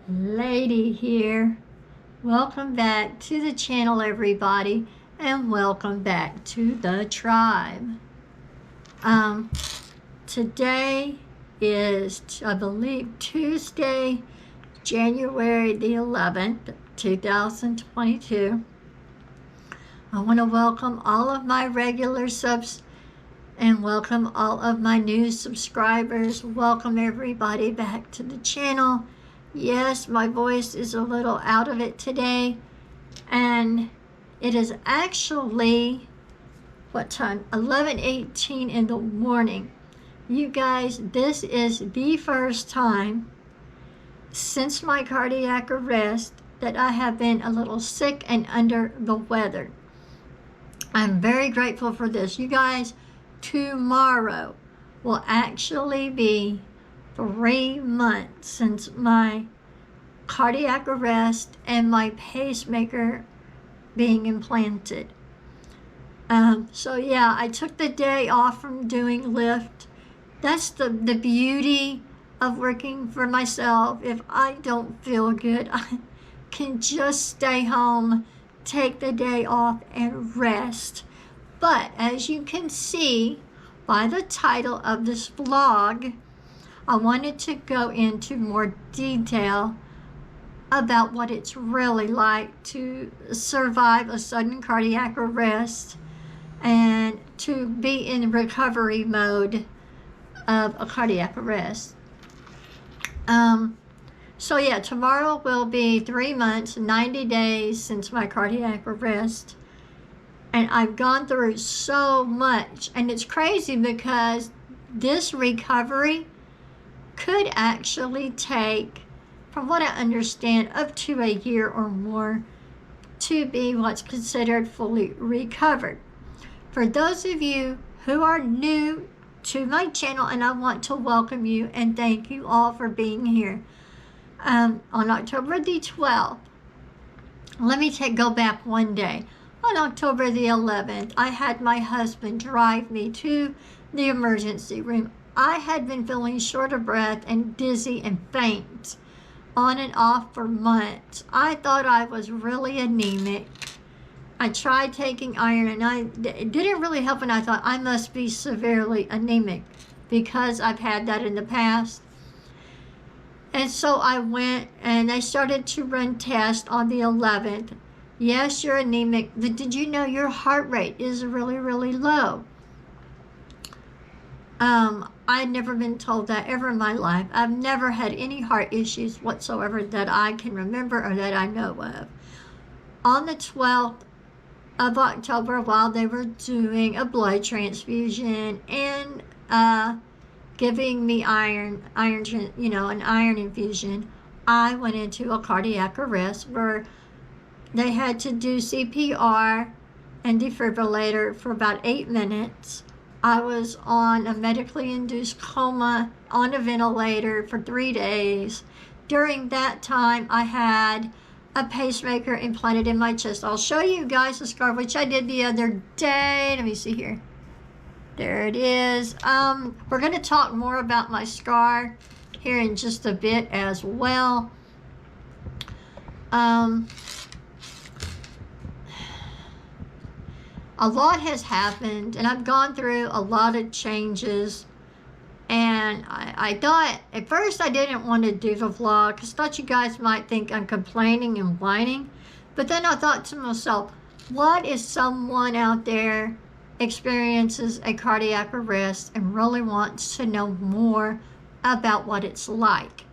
Lady here. Welcome back to the channel, everybody, and welcome back to the tribe. Today is, I believe, Tuesday, January the 11th, 2022. I want to welcome all of my regular subs and welcome all of my new subscribers. Welcome everybody back to the channel. Yes, my voice is a little out of it today, and it is actually, what time? 11:18 in the morning. You guys, this is the first time since my cardiac arrest that I have been a little sick and under the weather. I'm very grateful for this. You guys, tomorrow will actually be 3 months since my cardiac arrest and my pacemaker being implanted. So yeah, I took the day off from doing Lyft. That's the beauty of working for myself. If I don't feel good, I can just stay home, take the day off, and rest. But as you can see by the title of this vlog, I wanted to go into more detail about what it's really like to survive a sudden cardiac arrest and to be in recovery mode of a cardiac arrest. So yeah, tomorrow will be 3 months, 90 days since my cardiac arrest. And I've gone through so much. And it's crazy because this recovery could actually take, from what I understand, up to a year or more to be what's considered fully recovered. For those of you who are new to my channel, and I want to welcome you and thank you all for being here. On October the 12th, let me go back one day. On October the 11th, I had my husband drive me to the emergency room. I had been feeling short of breath and dizzy and faint on and off for months. I thought I was really anemic. I tried taking iron and it didn't really help, and I thought I must be severely anemic because I've had that in the past. And so I went and they started to run tests on the 11th. Yes, you're anemic, but did you know your heart rate is really, really low? I'd never been told that ever in my life. I've never had any heart issues whatsoever that I can remember or that I know of. On the 12th of October, while they were doing a blood transfusion and giving me an iron infusion, I went into a cardiac arrest where they had to do CPR and defibrillator for about 8 minutes. I was on a medically induced coma on a ventilator for 3 days. During that time, I had a pacemaker implanted in my chest. I'll show you guys the scar, which I did the other day. Let me see here. There it is. We're going to talk more about my scar here in just a bit as well. A lot has happened, and I've gone through a lot of changes, and I thought, at first I didn't want to do the vlog because I thought you guys might think I'm complaining and whining, but then I thought to myself, what if someone out there experiences a cardiac arrest and really wants to know more about what it's like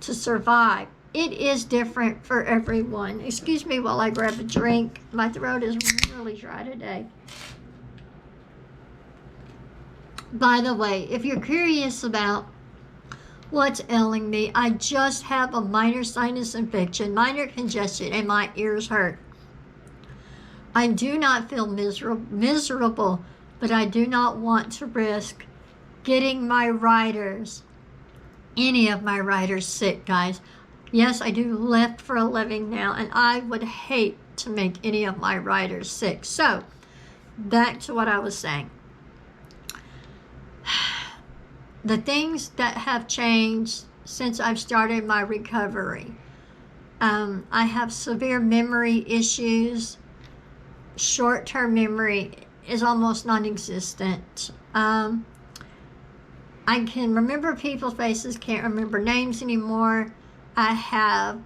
to survive? It is different for everyone. Excuse me while I grab a drink. My throat is really dry today. By the way, if you're curious about what's ailing me, I just have a minor sinus infection, minor congestion, and my ears hurt. I do not feel miserable, but I do not want to risk getting my riders, any of my riders, sick, guys. Yes, I do Lyft for a living now, and I would hate to make any of my riders sick. So, back to what I was saying. The things that have changed since I've started my recovery. I have severe memory issues. Short-term memory is almost non-existent. I can remember people's faces, can't remember names anymore. I have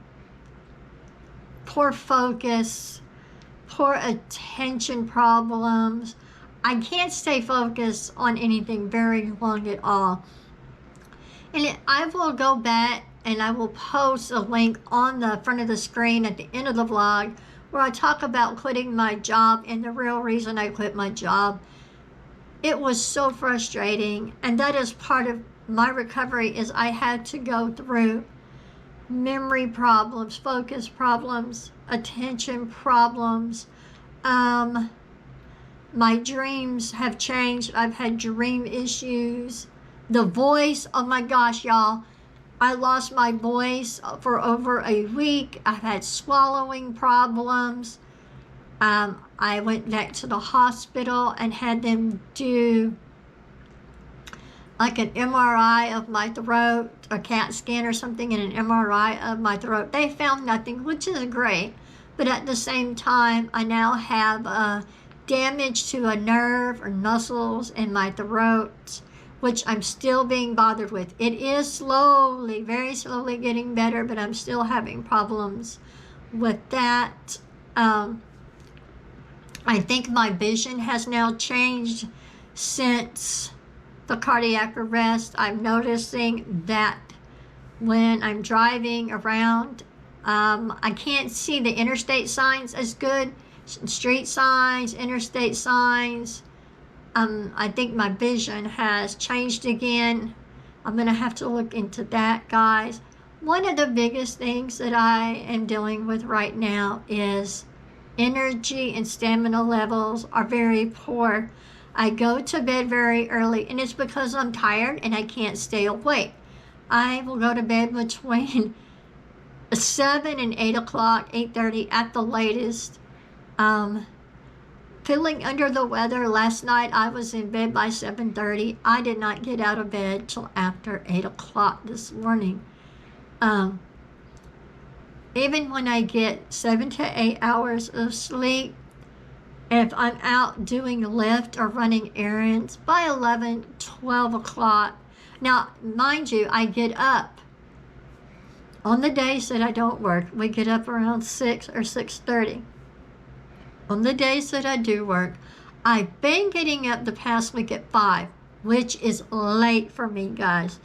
poor focus, poor attention problems. I can't stay focused on anything very long at all. And I will go back and I will post a link on the front of the screen at the end of the vlog where I talk about quitting my job and the real reason I quit my job. It was so frustrating, and that is part of my recovery. Is I had to go through memory problems, focus problems, attention problems. My dreams have changed. I've had dream issues. The voice, oh my gosh, y'all. I lost my voice for over a week. I've had swallowing problems. I went back to the hospital and had them do like an MRI of my throat, a CAT scan or something, and an MRI of my throat. They found nothing, which is great. But at the same time, I now have damage to a nerve or muscles in my throat, which I'm still being bothered with. It is slowly, very slowly getting better, but I'm still having problems with that. I think my vision has now changed since the cardiac arrest. I'm noticing that when I'm driving around, I can't see the interstate signs as good. Street signs, interstate signs. I think my vision has changed again. I'm going to have to look into that, guys. One of the biggest things that I am dealing with right now is energy and stamina levels are very poor. I go to bed very early, and it's because I'm tired and I can't stay awake. I will go to bed between 7 and 8 o'clock, 8:30 at the latest. Feeling under the weather. Last night I was in bed by 7:30. I did not get out of bed till after 8 o'clock this morning. Even when I get 7 to 8 hours of sleep, if I'm out doing lift or running errands by 11, 12 o'clock. Now, mind you, I get up. On the days that I don't work, we get up around 6 or 6:30. On the days that I do work, I've been getting up the past week at 5, which is late for me, guys.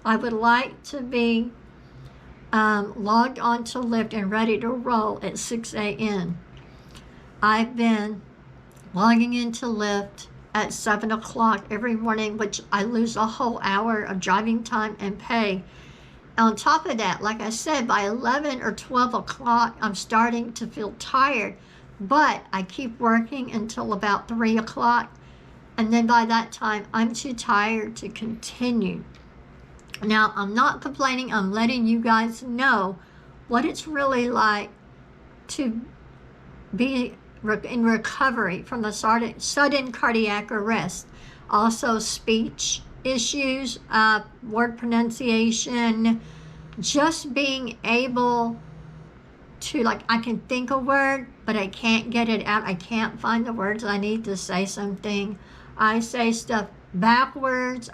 I would like to be logged on to Lyft and ready to roll at 6 a.m. I've been logging into Lyft at 7 o'clock every morning, which I lose a whole hour of driving time and pay. On top of that, like I said, by 11 or 12 o'clock, I'm starting to feel tired, but I keep working until about 3 o'clock, and then by that time, I'm too tired to continue. Now, I'm not complaining. I'm letting you guys know what it's really like to be in recovery from the sudden cardiac arrest. Also, speech issues, word pronunciation, just being able to, like, I can think a word, but I can't get it out. I can't find the words I need to say something. I say stuff backwards.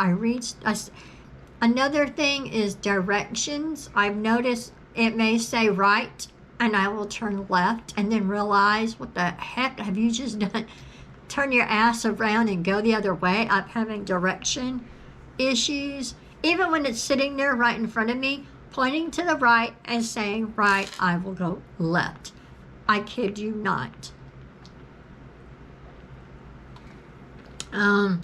Another thing is directions. I've noticed it may say right, and I will turn left and then realize, what the heck have you just done? Turn your ass around and go the other way. I'm having direction issues. Even when it's sitting there right in front of me, pointing to the right and saying right, I will go left. I kid you not. The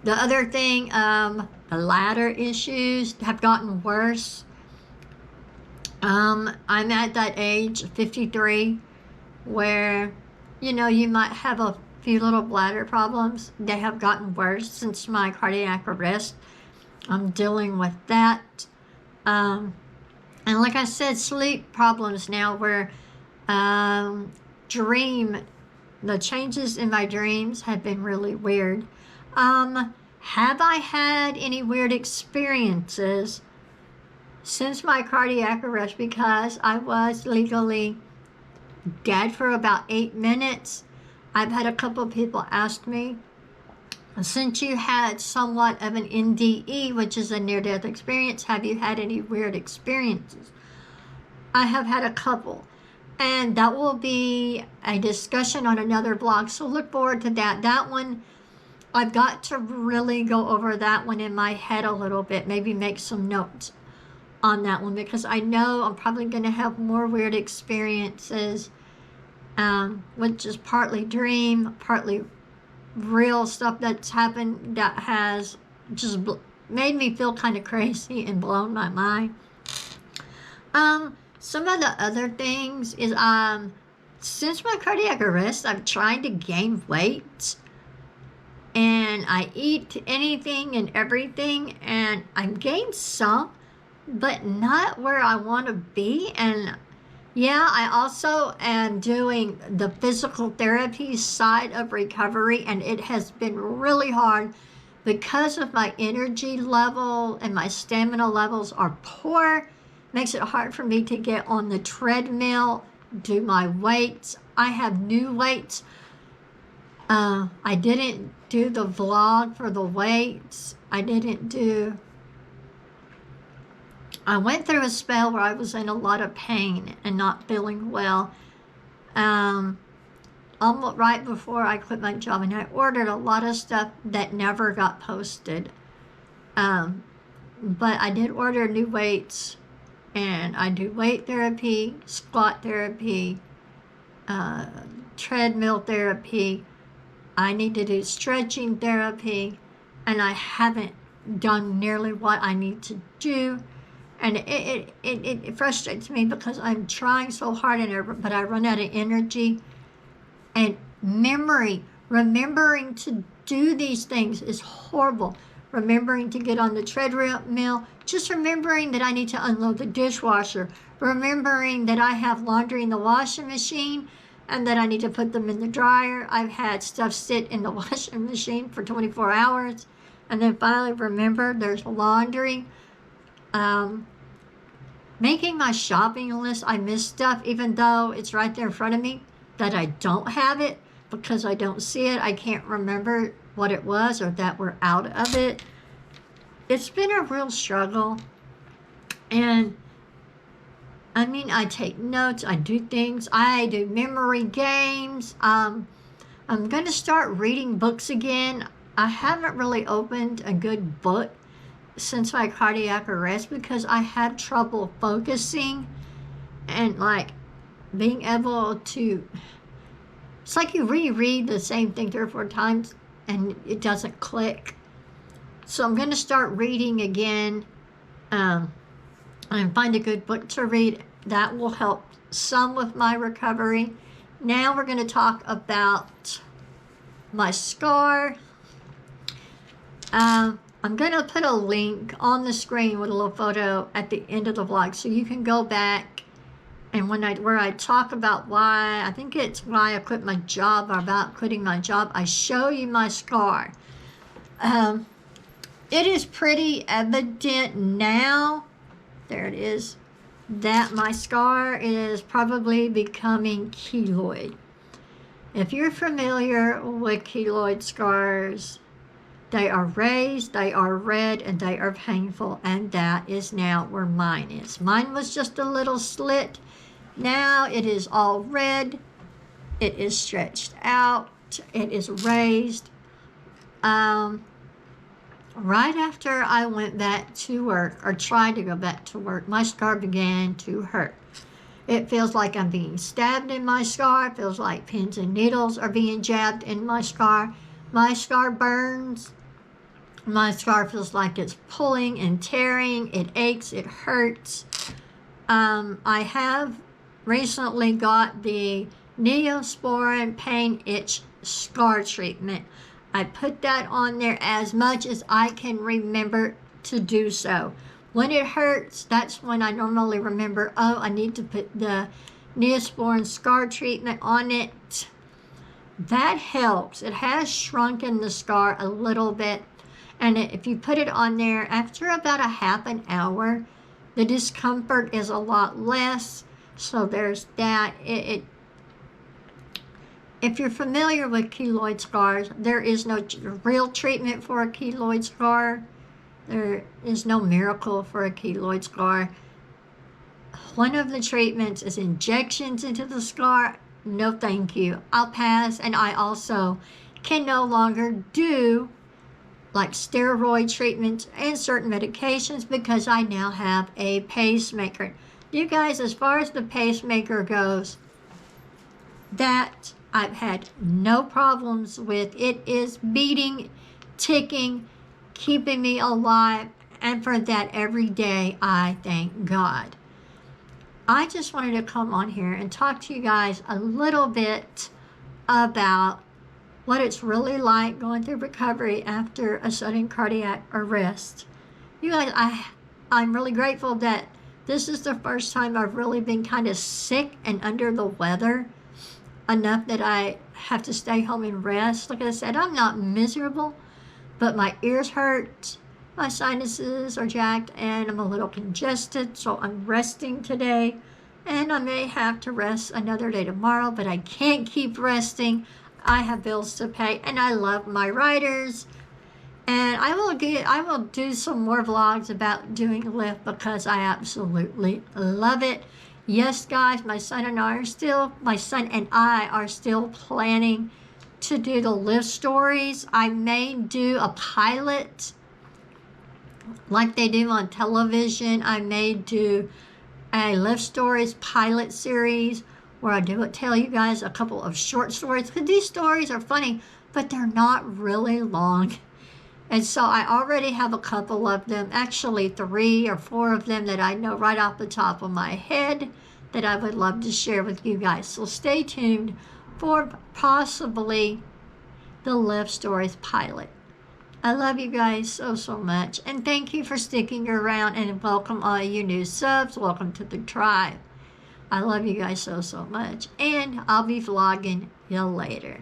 other thing, the ladder issues have gotten worse. I'm at that age, 53, where, you might have a few little bladder problems. They have gotten worse since my cardiac arrest. I'm dealing with that. And like I said, sleep problems now where the changes in my dreams have been really weird. Have I had any weird experiences since my cardiac arrest, because I was legally dead for about 8 minutes, I've had a couple of people ask me, since you had somewhat of an NDE, which is a near-death experience, have you had any weird experiences? I have had a couple, and that will be a discussion on another blog, so look forward to that. That one, I've got to really go over that one in my head a little bit, maybe make some notes on that one, because I know I'm probably going to have more weird experiences, which is partly dream, partly real stuff that's happened that has just made me feel kind of crazy and blown my mind. Some of the other things is, since my cardiac arrest, I'm trying to gain weight, and I eat anything and everything, and I've gained some, but not where I want to be. And yeah, I also am doing the physical therapy side of recovery, and it has been really hard because of my energy level and my stamina levels are poor. Makes it hard for me to get on the treadmill, do my weights. I have new weights. I didn't do the vlog for the weights. I went through a spell where I was in a lot of pain and not feeling well. Almost right before I quit my job, and I ordered a lot of stuff that never got posted. But I did order new weights, and I do weight therapy, squat therapy, treadmill therapy. I need to do stretching therapy, and I haven't done nearly what I need to do. And it frustrates me because I'm trying so hard, but I run out of energy. And remembering to do these things is horrible. Remembering to get on the treadmill, just remembering that I need to unload the dishwasher, remembering that I have laundry in the washing machine and that I need to put them in the dryer. I've had stuff sit in the washing machine for 24 hours, and then finally remember there's laundry. Making my shopping list, I miss stuff even though it's right there in front of me, that I don't have it because I don't see it. I can't remember what it was or that we're out of it. It's been a real struggle. And I mean, I take notes, I do things, I do memory games. I'm going to start reading books again. I haven't really opened a good book since my cardiac arrest because I had trouble focusing and like being able to, it's like you reread the same thing 3 or 4 times and it doesn't click. So I'm going to start reading again and find a good book to read. That will help some with my recovery. Now we're going to talk about my scar. I'm going to put a link on the screen with a little photo at the end of the vlog so you can go back and where I talk about why, I think it's why I quit my job or about quitting my job, I show you my scar. It is pretty evident now, there it is, that my scar is probably becoming keloid. If you're familiar with keloid scars, they are raised, they are red, and they are painful, and that is now where mine is. Mine was just a little slit. Now it is all red. It is stretched out. It is raised. Right after I went back to work, or tried to go back to work, my scar began to hurt. It feels like I'm being stabbed in my scar. It feels like pins and needles are being jabbed in my scar. My scar burns. My scar feels like it's pulling and tearing. It aches. It hurts. I have recently got the Neosporin pain itch scar treatment. I put that on there as much as I can remember to do so. When it hurts, that's when I normally remember, oh, I need to put the Neosporin scar treatment on it. That helps. It has shrunken the scar a little bit. And if you put it on there, after about a half an hour, The discomfort is a lot less. So there's that. If you're familiar with keloid scars, there is no real treatment for a keloid scar. There is no miracle for a keloid scar. One of the treatments is injections into the scar. No thank you. I'll pass. And I also can no longer do like steroid treatments and certain medications because I now have a pacemaker. You guys, as far as the pacemaker goes, that I've had no problems with. It is beating, ticking, keeping me alive, and for that every day I thank God. I just wanted to come on here and talk to you guys a little bit about what it's really like going through recovery after a sudden cardiac arrest. You guys, I'm really grateful that this is the first time I've really been kind of sick and under the weather enough that I have to stay home and rest. Like I said, I'm not miserable, but my ears hurt, my sinuses are jacked, and I'm a little congested, so I'm resting today. And I may have to rest another day tomorrow, but I can't keep resting. I have bills to pay, and I love my writers. And I will do some more vlogs about doing Lyft because I absolutely love it. Yes, guys, my son and I are still planning to do the Lyft stories. I may do a pilot like they do on television. I may do a Lyft stories pilot series where I tell you guys a couple of short stories, because these stories are funny, but they're not really long. And so I already have a couple of them, actually 3 or 4 of them that I know right off the top of my head that I would love to share with you guys. So stay tuned for possibly the Lyft Stories pilot. I love you guys so much. And thank you for sticking around, and welcome all you new subs. Welcome to the tribe. I love you guys so much. And I'll be vlogging you later.